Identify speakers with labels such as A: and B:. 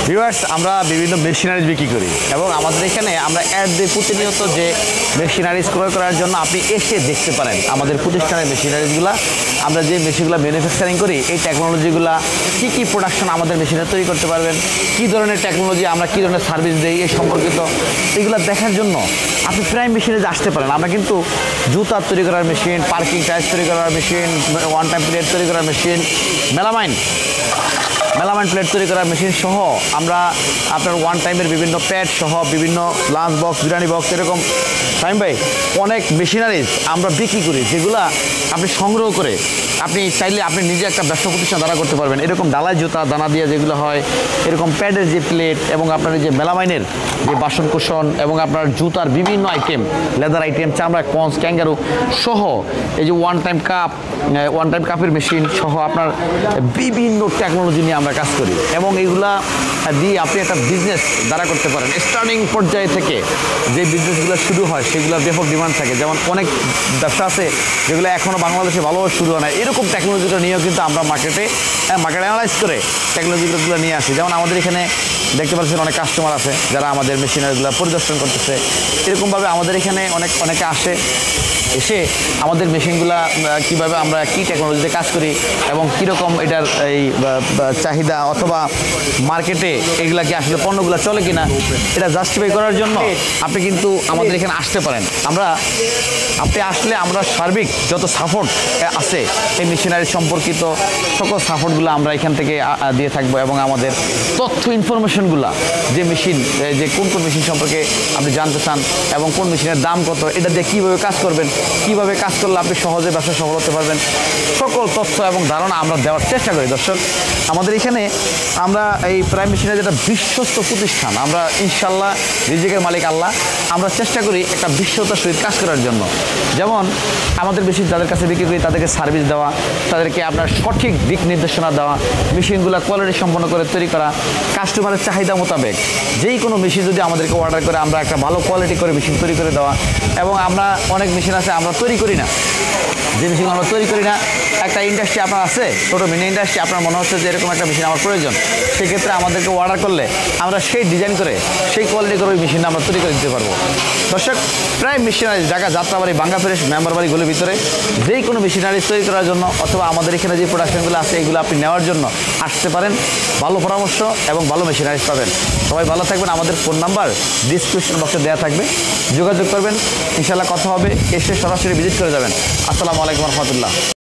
A: Viewers, আমরা বিভিন্ন machineries বিক্রি করি এবং আমাদের এখানে আমরা অ্যাড দিই প্রতিনিয়ত যে মেশিনারিজ ক্রয় করার জন্য আপনি এসে দেখতে পারেন আমাদের প্রতিষ্ঠানের মেশিনারিজগুলো। আমরা যে মেশিনগুলো ম্যানুফ্যাকচারিং করি এই টেকনোলজিগুলো কী প্রোডাকশন আমাদের মেশিনে তৈরি করতে পারবেন, কী ধরনের টেকনোলজি আমরা কী ধরনের সার্ভিস দিই এই সম্পর্কিত এগুলো দেখার জন্য আপনি প্রাইম মেশিনারিজ আসতে পারেন। আমরা কিন্তু জুতা তৈরি করার মেশিন, পার্কিং টাইলস তৈরি করার মেশিন, ওয়ান টাইম প্লেট তৈরি করার মেশিন, মেলামাইন প্লেট তৈরি করার মেশিন সহ আমরা আপনার ওয়ান টাইমের বিভিন্ন প্যাড সহ বিভিন্ন লাঞ্চ বক্স, বিরিয়ানি বক্স, এরকম টাইম ভাই অনেক মেশিনারিজ আমরা বিক্রি করি যেগুলা আপনি সংগ্রহ করে আপনি চাইলে আপনি নিজে একটা ব্যবসা প্রতিষ্ঠান দাঁড়া করতে পারবেন। এরকম ডালাই জুতা দানা দিয়ে যেগুলো হয়, এরকম প্যাডের যে প্লেট এবং আপনার যে মেলামাইনের যে বাসন কুসন এবং আপনার জুতার বিভিন্ন আইটেম, লেদার আইটেম, চামড়া, কন্স, ক্যাঙ্গারু সহ এই যে ওয়ান টাইম কাপের মেশিন সহ আপনার বিভিন্ন টেকনোলজি নিয়ে আমরা কাজ করি এবং এইগুলা দিয়ে আপনি একটা বিজনেস দাঁড়া করতে পারেন। স্টার্টিং পর্যায়ে থেকে যে বিজনেসগুলো শুরু হয় সেগুলোর ব্যাপক ডিমান্ড থাকে, যেমন অনেক ব্যবসা আছে যেগুলো এখনও বাংলাদেশে ভালোভাবে শুরু হয় না। এরকম টেকনোলজিগুলো নিয়েও কিন্তু আমরা মার্কেট অ্যানালাইজ করে টেকনোলজিগুলো নিয়ে আসি। যেমন আমাদের এখানে দেখতে পাচ্ছেন অনেক কাস্টমার আছে যারা আমাদের মেশিনারিগুলো পরিদর্শন করতেছে। এরকমভাবে আমাদের এখানে অনেকে আসে, এসে আমাদের মেশিনগুলা কীভাবে আমরা কী টেকনোলজিতে কাজ করি এবং কীরকম এটার এই চাহিদা অথবা মার্কেটে এগুলা কি আসলে পণ্যগুলো চলে কিনা এটা জাস্টিফাই করার জন্য আপনি কিন্তু আমাদের এখানে আসতে পারেন। আপনি আসলে আমরা সার্বিক যত সাপোর্ট আছে এই মেশিনারি সম্পর্কিত সকল সাপোর্টগুলো আমরা এখান থেকে দিয়ে থাকবো এবং আমাদের তথ্য ইনফরমেশনগুলো যে মেশিন, যে কোন মেশিন সম্পর্কে আপনি জানতে চান এবং কোন মেশিনের দাম কত, এটা দিয়ে কীভাবে কাজ করবেন, কীভাবে কাজ করলে আপনি সহজে ব্যবসা সফল হতে পারবেন, সকল তথ্য এবং ধারণা আমরা দেওয়ার চেষ্টা করি। দর্শক, আমাদের এখানে আমরা এই প্রাইম মেশিনের যেটা বিশ্বস্ত প্রতিষ্ঠান, আমরা ইনশাল্লাহ রিজিকের মালিক আল্লাহ, আমরা চেষ্টা করি একটা বিশ্বতার সহিত কাজ করার জন্য। যেমন আমাদের মেশিন যাদের কাছে বিক্রি করি তাদেরকে সার্ভিস দেওয়া, তাদেরকে আপনার সঠিক দিক নির্দেশনা দেওয়া, মেশিনগুলো কোয়ালিটি সম্পন্ন করে তৈরি করা, কাস্টমারের চাহিদা মোতাবেক যেই কোনো মেশিন যদি আমাদেরকে অর্ডার করে আমরা একটা ভালো কোয়ালিটি করে মেশিন তৈরি করে দেওয়া। এবং আমরা অনেক মেশিন আছে আমরা তৈরি করি না, যে মেশিন আমরা তৈরি করি না, একটা ইন্ডাস্ট্রি আপনার আছে, ছোটো মিনি ইন্ডাস্ট্রি, আপনার মনে হচ্ছে যে এরকম একটা মেশিন আমার প্রয়োজন, সেক্ষেত্রে আমাদেরকে অর্ডার করলে আমরা সেই ডিজাইন করে সেই কোয়ালিটি করে ওই মেশিনটা আমরা তৈরি করে দিতে পারবো। দর্শক, প্রায় মেশিনারিজ ঢাকা যাত্রাবাড়ি, বাঙ্গা ফ্রেশ, মেম্বারবাড়ি গুলির ভিতরে যেই কোনো মেশিনারিজ তৈরি করার জন্য অথবা আমাদের এখানে যে প্রোডাকশনগুলো আছে এইগুলো আপনি নেওয়ার জন্য আসতে পারেন। ভালো পরামর্শ এবং ভালো মেশিনারিজ পাবেন। সবাই ভালো থাকবেন। আমাদের ফোন নাম্বার ডিসক্রিপশন বক্সে দেওয়া থাকবে, যোগাযোগ করবেন, ইনশাল্লাহ কথা হবে, এসে সরাসরি ভিজিট করে যাবেন। আসসালামু আলাইকুম রহমতুল্লাহ।